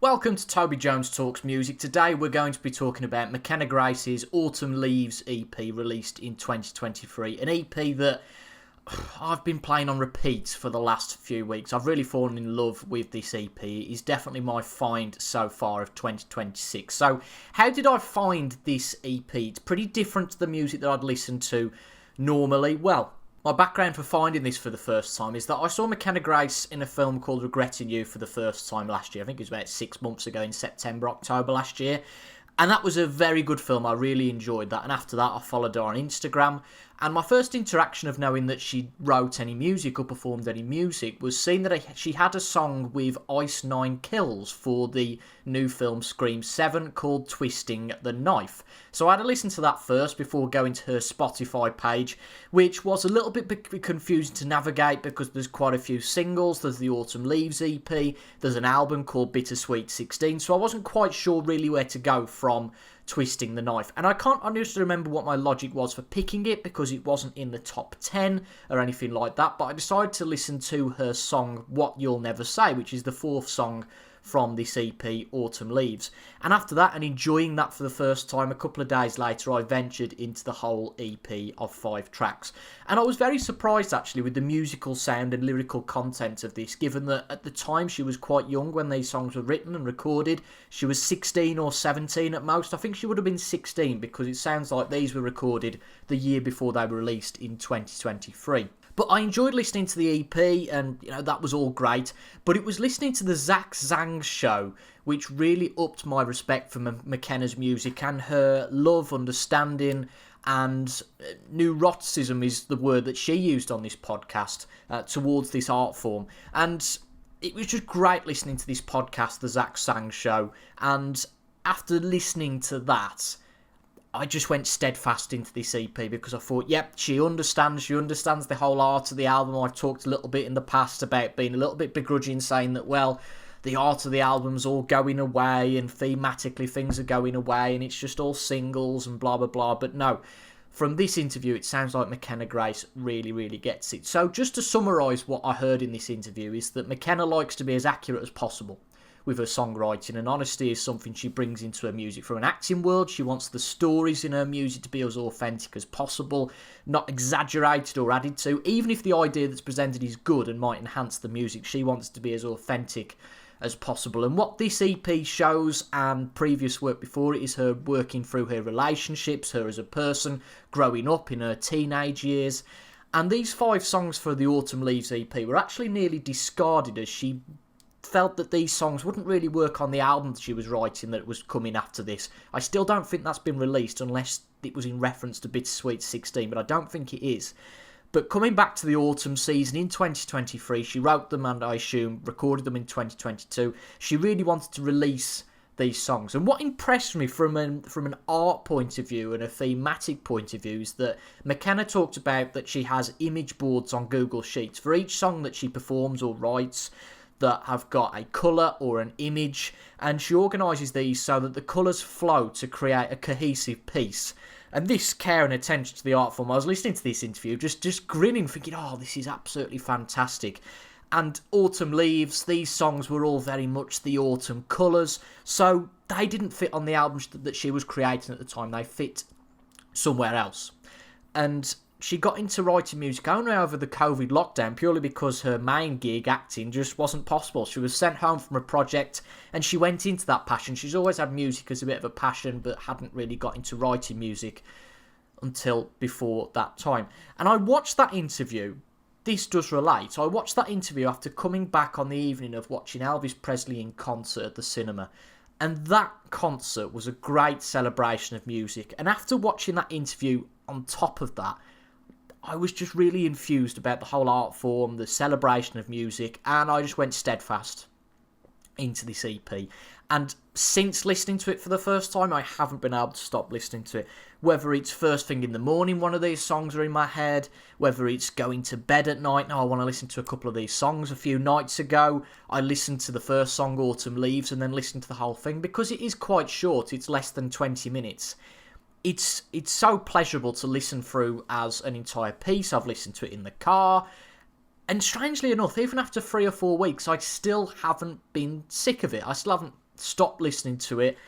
Welcome to Toby Jones Talks Music. Today we're going to be talking about Mckenna Grace's Autumn Leaves EP released in 2023. An EP that I've been playing on repeat for the last few weeks. I've really fallen in love with this EP. It's definitely my find so far of 2026. So how did I find this EP? It's pretty different to the music that I'd listen to normally. Well, my background for finding this for the first time is that I saw Mckenna Grace in a film called Regretting You for the first time last year. I think it was about 6 months ago in September, October last year. And that was a very good film. I really enjoyed that. And after that, I followed her on Instagram. And my first interaction of knowing that she wrote any music or performed any music was seeing that she had a song with Ice Nine Kills for the new film Scream 7 called Twisting the Knife. So I had to listen to that first before going to her Spotify page, which was a little bit confusing to navigate because there's quite a few singles. There's the Autumn Leaves EP. There's an album called Bittersweet 16. So I wasn't quite sure really where to go from Twisting the Knife. And I can't honestly remember what my logic was for picking it because it wasn't in the top 10 or anything like that. But I decided to listen to her song What You'll Never Say, which is the fourth song from this EP, Autumn Leaves. And after that, and enjoying that for the first time, a couple of days later, I ventured into the whole EP of 5 tracks. And I was very surprised, actually, with the musical sound and lyrical content of this, given that at the time she was quite young when these songs were written and recorded. She was 16 or 17 at most. I think she would have been 16 because it sounds like these were recorded the year before they were released in 2023. But I enjoyed listening to the EP and, that was all great. But it was listening to the Zach Zang show which really upped my respect for Mckenna's music and her love, understanding and neuroticism is the word that she used on this podcast towards this art form. And it was just great listening to this podcast, the Zach Zang show. And after listening to that, I just went steadfast into this EP because I thought, yep, she understands the whole art of the album. I've talked a little bit in the past about being a little bit begrudging, saying that, well, the art of the album's all going away and thematically things are going away and it's just all singles and blah, blah, blah. But no, from this interview, it sounds like Mckenna Grace really, really gets it. So just to summarise what I heard in this interview is that Mckenna likes to be as accurate as possible with her songwriting, and honesty is something she brings into her music. From an acting world, she wants the stories in her music to be as authentic as possible, not exaggerated or added to. Even if the idea that's presented is good and might enhance the music, she wants it to be as authentic as possible. And what this EP shows, and previous work before it, is her working through her relationships, her as a person, growing up in her teenage years. And these 5 songs for the Autumn Leaves EP were actually nearly discarded as she felt that these songs wouldn't really work on the album that she was writing that was coming after this. I still don't think that's been released unless it was in reference to Bittersweet 16, but I don't think it is. But coming back to the autumn season in 2023, she wrote them and I assume recorded them in 2022. She really wanted to release these songs. And what impressed me from an art point of view and a thematic point of view is that Mckenna talked about that she has image boards on Google Sheets for each song that she performs or writes that have got a colour or an image, and she organises these so that the colours flow to create a cohesive piece. And this care and attention to the art form, I was listening to this interview just grinning, thinking, oh, this is absolutely fantastic. And Autumn Leaves, these songs were all very much the autumn colours, so they didn't fit on the album that she was creating at the time. They fit somewhere else. And she got into writing music only over the COVID lockdown purely because her main gig, acting, just wasn't possible. She was sent home from a project and she went into that passion. She's always had music as a bit of a passion but hadn't really got into writing music until before that time. And I watched that interview. This does relate. I watched that interview after coming back on the evening of watching Elvis Presley in concert at the cinema. And that concert was a great celebration of music. And after watching that interview on top of that, I was just really infused about the whole art form, the celebration of music, and I just went steadfast into this EP. And since listening to it for the first time, I haven't been able to stop listening to it. Whether it's first thing in the morning, one of these songs are in my head, whether it's going to bed at night, now I want to listen to a couple of these songs. A few nights ago, I listened to the first song, Autumn Leaves, and then listened to the whole thing, because it is quite short, it's less than 20 minutes. It's so pleasurable to listen through as an entire piece. I've listened to it in the car. And strangely enough, even after 3 or 4 weeks, I still haven't been sick of it. I still haven't stop listening to it.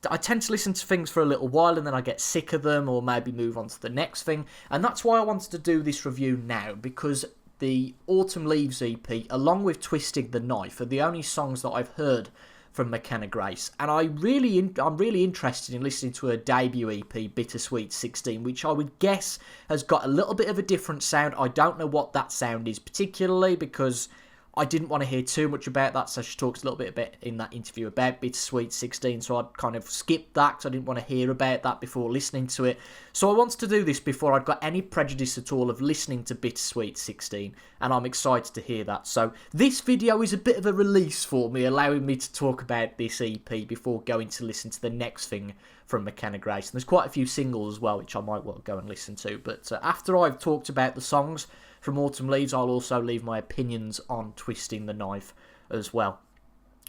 I tend to listen to things for a little while and then I get sick of them or maybe move on to the next thing. And that's why I wanted to do this review now, because the Autumn Leaves EP, along with Twisting the Knife, are the only songs that I've heard from Mckenna Grace. And I'm really interested in listening to her debut EP, Bittersweet 16, which I would guess has got a little bit of a different sound. I don't know what that sound is particularly, because I didn't want to hear too much about that, so she talks a little bit about in that interview about Bittersweet 16, so I'd kind of skipped that because I didn't want to hear about that before listening to it. So I wanted to do this before I'd got any prejudice at all of listening to Bittersweet 16, and I'm excited to hear that. So this video is a bit of a release for me, allowing me to talk about this EP before going to listen to the next thing from Mckenna Grace. And there's quite a few singles as well, which I might well go and listen to. But after I've talked about the songs from Autumn Leaves, I'll also leave my opinions on Twisting the Knife as well.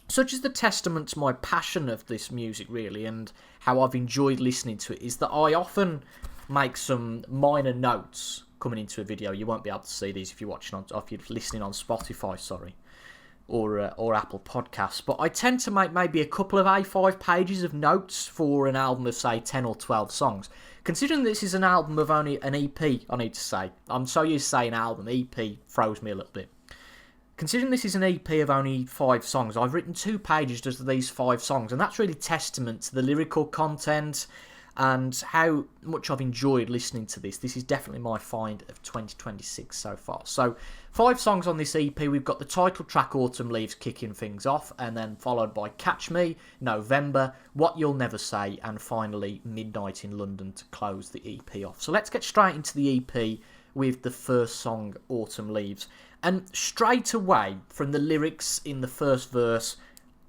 Such is the testament to my passion of this music, really, and how I've enjoyed listening to it, is that I often make some minor notes coming into a video. You won't be able to see these if you're listening on Spotify, sorry, or Apple Podcasts. But I tend to make maybe a couple of A5 pages of notes for an album of, say, 10 or 12 songs. Considering this is an album of only an EP, I need to say. I'm so used to saying album, EP throws me a little bit. Considering this is an EP of only 5 songs, I've written 2 pages just of these 5 songs, and that's really testament to the lyrical content and how much I've enjoyed listening to this. This is definitely my find of 2026 so far. So 5 songs on this EP. We've got the title track Autumn Leaves kicking things off, and then followed by Catch Me, November, What You'll Never Say, and finally Midnight in London to close the EP off. So let's get straight into the EP with the first song, Autumn Leaves. And straight away from the lyrics in the first verse,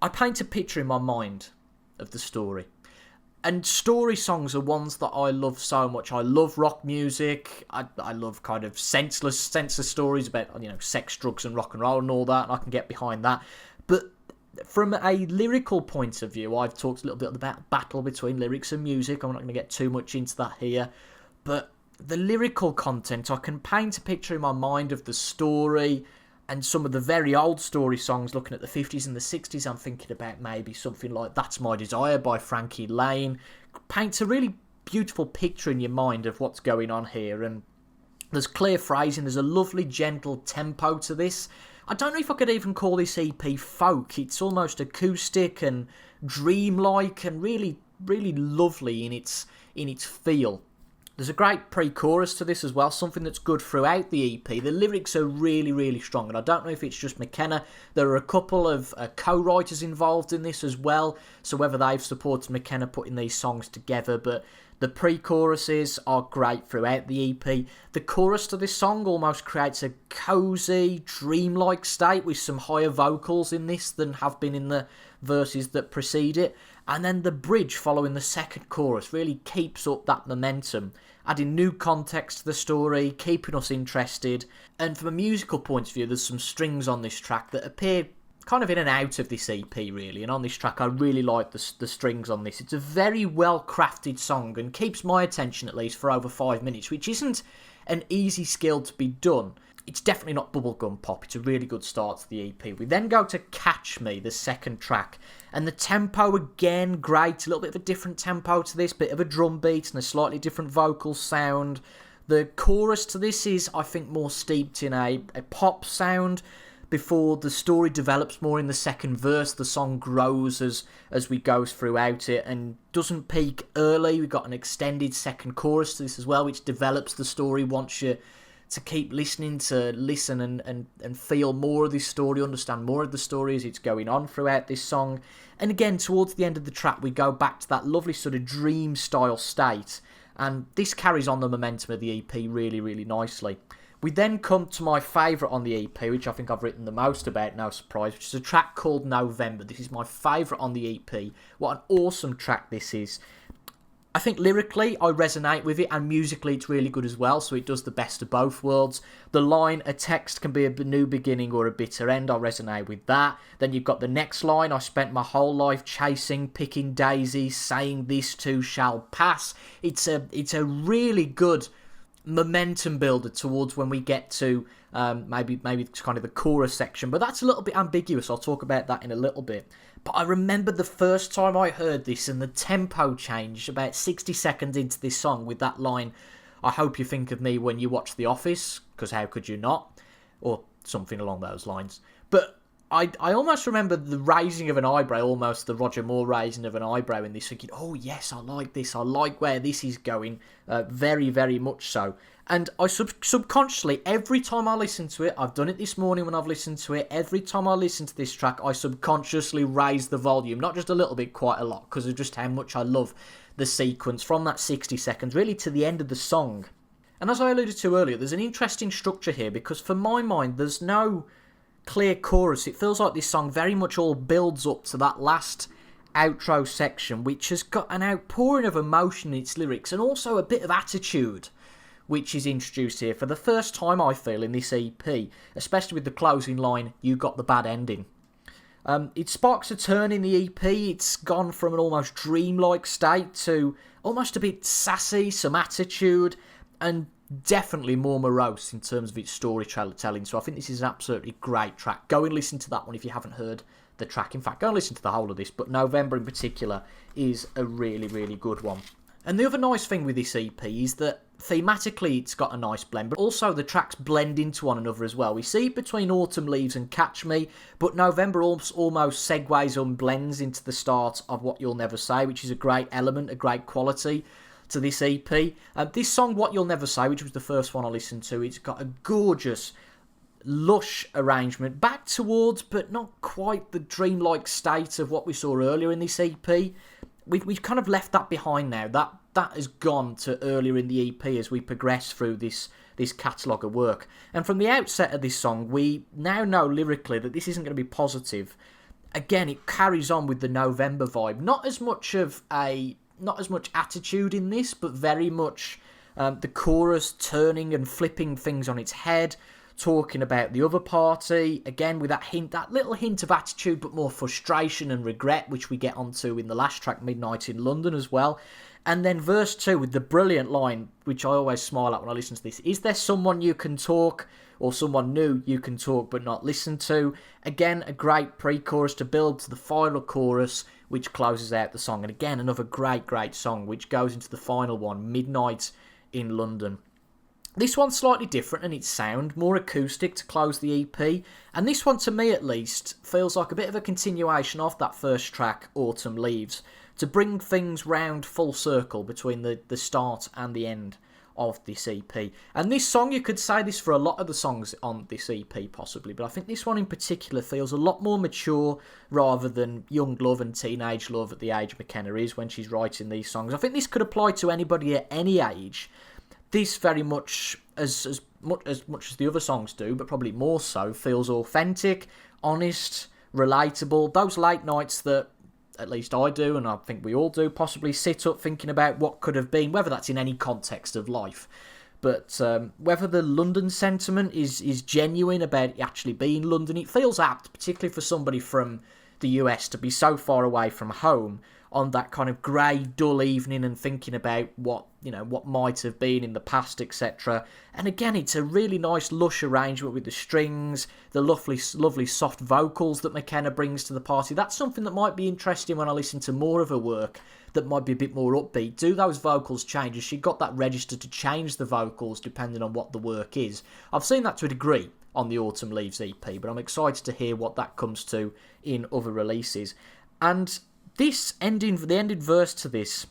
I paint a picture in my mind of the story. And story songs are ones that I love so much. I love rock music. I love kind of senseless stories about, sex, drugs and rock and roll and all that, and I can get behind that. But from a lyrical point of view, I've talked a little bit about battle between lyrics and music. I'm not going to get too much into that here. But the lyrical content, I can paint a picture in my mind of the story. And some of the very old story songs, looking at the 50s and the 60s, I'm thinking about maybe something like That's My Desire by Frankie Lane. Paints a really beautiful picture in your mind of what's going on here. And there's clear phrasing, there's a lovely gentle tempo to this. I don't know if I could even call this EP folk. It's almost acoustic and dreamlike and really, really lovely in its feel. There's a great pre-chorus to this as well, something that's good throughout the EP. The lyrics are really, really strong, and I don't know if it's just Mckenna. There are a couple of co-writers involved in this as well, so whether they've supported Mckenna putting these songs together, but the pre-choruses are great throughout the EP. The chorus to this song almost creates a cosy, dreamlike state with some higher vocals in this than have been in the verses that precede it. And then the bridge following the second chorus really keeps up that momentum, adding new context to the story, keeping us interested. And from a musical point of view, there's some strings on this track that appear kind of in and out of this EP, really. And on this track, I really like the strings on this. It's a very well-crafted song and keeps my attention, at least, for over 5 minutes, which isn't an easy skill to be done. It's definitely not bubblegum pop. It's a really good start to the EP. We then go to Catch Me, the second track. And the tempo, again, great. A little bit of a different tempo to this. Bit of a drum beat and a slightly different vocal sound. The chorus to this is, I think, more steeped in a pop sound. Before the story develops more in the second verse, the song grows as we go throughout it and doesn't peak early. We've got an extended second chorus to this as well, which develops the story, wants you to keep listening, to listen and feel more of this story, understand more of the story as it's going on throughout this song. And again, towards the end of the track, we go back to that lovely sort of dream-style state, and this carries on the momentum of the EP really, really nicely. We then come to my favourite on the EP, which I think I've written the most about, no surprise, which is a track called November. This is my favourite on the EP. What an awesome track this is. I think lyrically I resonate with it, and musically it's really good as well, so it does the best of both worlds. The line, a text can be a new beginning or a bitter end, I resonate with that. Then you've got the next line, I spent my whole life chasing, picking daisies, saying this too shall pass. It's a really good momentum builder towards when we get to maybe it's kind of the chorus section, but that's a little bit ambiguous. I'll talk about that in a little bit. But I remember the first time I heard this and the tempo changed about 60 seconds into this song with that line, "I hope you think of me when you watch The Office, because how could you not?" Or something along those lines. But I almost remember the raising of an eyebrow, almost the Roger Moore raising of an eyebrow in this, thinking, oh yes, I like this, I like where this is going, very, very much so. And I subconsciously, every time I listen to it, I've done it this morning when I've listened to it, every time I listen to this track, I subconsciously raise the volume, not just a little bit, quite a lot, because of just how much I love the sequence from that 60 seconds, really to the end of the song. And as I alluded to earlier, there's an interesting structure here, because for my mind, there's no clear chorus. It feels like this song very much all builds up to that last outro section, which has got an outpouring of emotion in its lyrics, and also a bit of attitude, which is introduced here for the first time, I feel, in this EP, especially with the closing line, "You got the bad ending." It sparks a turn in the EP. It's gone from an almost dreamlike state to almost a bit sassy, some attitude, and definitely more morose in terms of its storytelling. So I think this is an absolutely great track. Go and listen to that one if you haven't heard the track. In fact, go and listen to the whole of this, but November in particular is a really, really good one. And the other nice thing with this EP is that thematically it's got a nice blend, but also the tracks blend into one another as well. We see between Autumn Leaves and Catch Me, but November almost segues and blends into the start of What You'll Never Say, which is a great element, a great quality to this EP. This song, What You'll Never Say, which was the first one I listened to, it's got a gorgeous, lush arrangement, back towards, but not quite the dreamlike state of what we saw earlier in this EP. We've kind of left that behind now. That has gone to earlier in the EP as we progress through this catalogue of work. And from the outset of this song, we now know lyrically that this isn't going to be positive. Again, it carries on with the November vibe. Not as much attitude in this, but very much the chorus turning and flipping things on its head, talking about the other party, again with that little hint of attitude, but more frustration and regret, which we get onto in the last track, Midnight in London, as well. And then verse 2 with the brilliant line, which I always smile at when I listen to this: "Is there someone you can talk, or someone new you can talk but not listen to?" Again, a great pre-chorus to build to the final chorus, which closes out the song. And again, another great, great song, which goes into the final one, Midnight in London. This one's slightly different in its sound, more acoustic to close the EP, and this one, to me at least, feels like a bit of a continuation of that first track, Autumn Leaves, to bring things round full circle between the start and the end of this EP. And this song, you could say this for a lot of the songs on this EP possibly, but I think this one in particular feels a lot more mature rather than young love and teenage love at the age Mckenna is when she's writing these songs. I think this could apply to anybody at any age. This very much, as much as the other songs do, but probably more so, feels authentic, honest, relatable. Those late nights that at least I do, and I think we all do, possibly sit up thinking about what could have been, whether that's in any context of life. But whether the London sentiment is genuine about it actually being London, it feels apt, particularly for somebody from the US, to be so far away from home on that kind of grey, dull evening and thinking about what might have been in the past, etc. And again, it's a really nice, lush arrangement with the strings, the lovely soft vocals that Mckenna brings to the party. That's something that might be interesting when I listen to more of her work that might be a bit more upbeat. Do those vocals change? Has she got that register to change the vocals depending on what the work is? I've seen that to a degree on the Autumn Leaves EP, but I'm excited to hear what that comes to in other releases. And the ending verse to this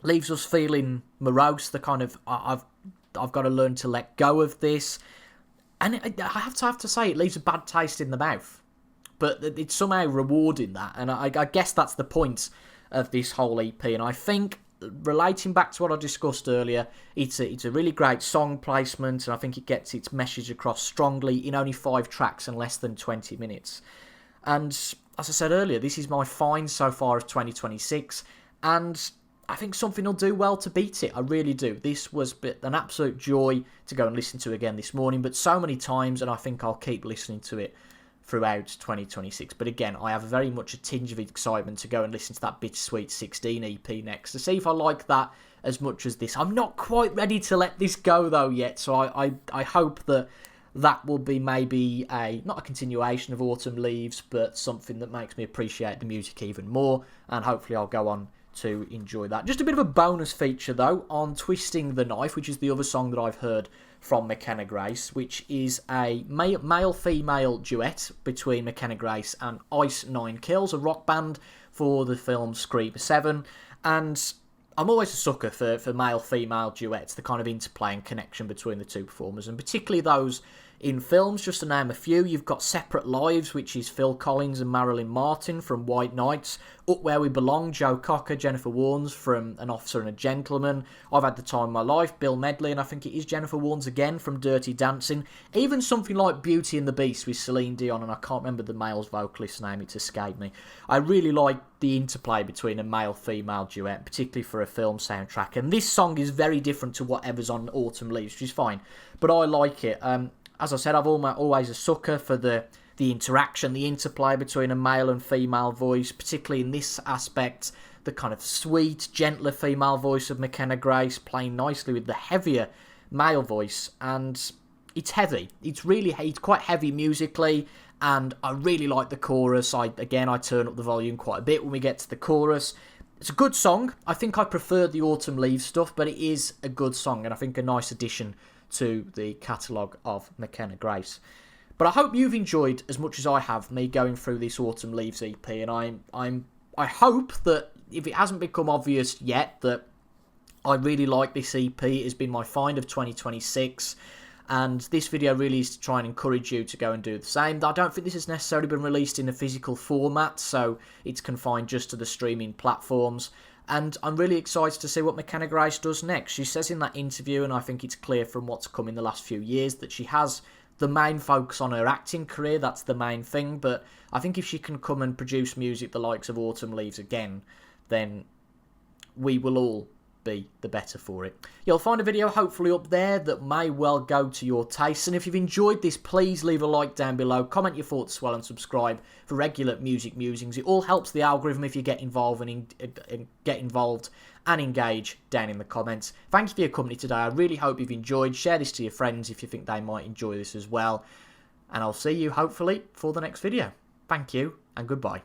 leaves us feeling morose, the kind of, I've got to learn to let go of this. And I have to say, it leaves a bad taste in the mouth. But it's somehow rewarding that. And I guess that's the point of this whole EP. And I think, relating back to what I discussed earlier, it's a really great song placement. And I think it gets its message across strongly in only 5 tracks and less than 20 minutes. And as I said earlier, this is my find so far of 2026, and I think something will do well to beat it. I really do. This was an absolute joy to go and listen to again this morning, but so many times, and I think I'll keep listening to it throughout 2026. But again, I have very much a tinge of excitement to go and listen to that Bittersweet 16 EP next, to see if I like that as much as this. I'm not quite ready to let this go though yet, so I hope that that will be maybe not a continuation of Autumn Leaves, but something that makes me appreciate the music even more, and hopefully I'll go on to enjoy that. Just a bit of a bonus feature though on Twisting the Knife, which is the other song that I've heard from Mckenna Grace, which is a male-female duet between Mckenna Grace and Ice Nine Kills, a rock band for the film Scream 7, and I'm always a sucker for male-female duets, the kind of interplay and connection between the two performers, and particularly those in films. Just to name a few, you've got Separate Lives, which is Phil Collins and Marilyn Martin from White Nights. Up Where We Belong, Joe Cocker, Jennifer Warnes from An Officer and a Gentleman. I've Had the Time of My Life, Bill Medley, and I think it is Jennifer Warnes again from Dirty Dancing. Even something like Beauty and the Beast with Celine Dion, and I can't remember the male's vocalist's name, it's escaped me. I really like the interplay between a male-female duet, particularly for a film soundtrack, and this song is very different to whatever's on Autumn Leaves, which is fine, but I like it. As I said, I've always a sucker for the interaction, the interplay between a male and female voice, particularly in this aspect, the kind of sweet, gentler female voice of Mckenna Grace playing nicely with the heavier male voice, and it's heavy. It's quite heavy musically, and I really like the chorus. I turn up the volume quite a bit when we get to the chorus. It's a good song. I think I prefer the Autumn Leaves stuff, but it is a good song, and I think a nice addition to the catalogue of Mckenna Grace. But I hope you've enjoyed as much as I have me going through this Autumn Leaves EP, and I hope that if it hasn't become obvious yet that I really like this EP. It has been my find of 2026, and this video really is to try and encourage you to go and do the same. I don't think this has necessarily been released in a physical format, so it's confined just to the streaming platforms. And I'm really excited to see what Mckenna Grace does next. She says in that interview, and I think it's clear from what's come in the last few years, that she has the main focus on her acting career. That's the main thing. But I think if she can come and produce music the likes of Autumn Leaves again, then we will all be the better for it. You'll find a video hopefully up there that may well go to your taste, and if you've enjoyed this, please leave a like down below, comment your thoughts as well, and subscribe for regular music musings. It all helps the algorithm if you get involved and engage down in the comments. Thank you for your company today. I really hope you've enjoyed. Share this to your friends if you think they might enjoy this as well, and I'll see you hopefully for the next video. Thank you and goodbye.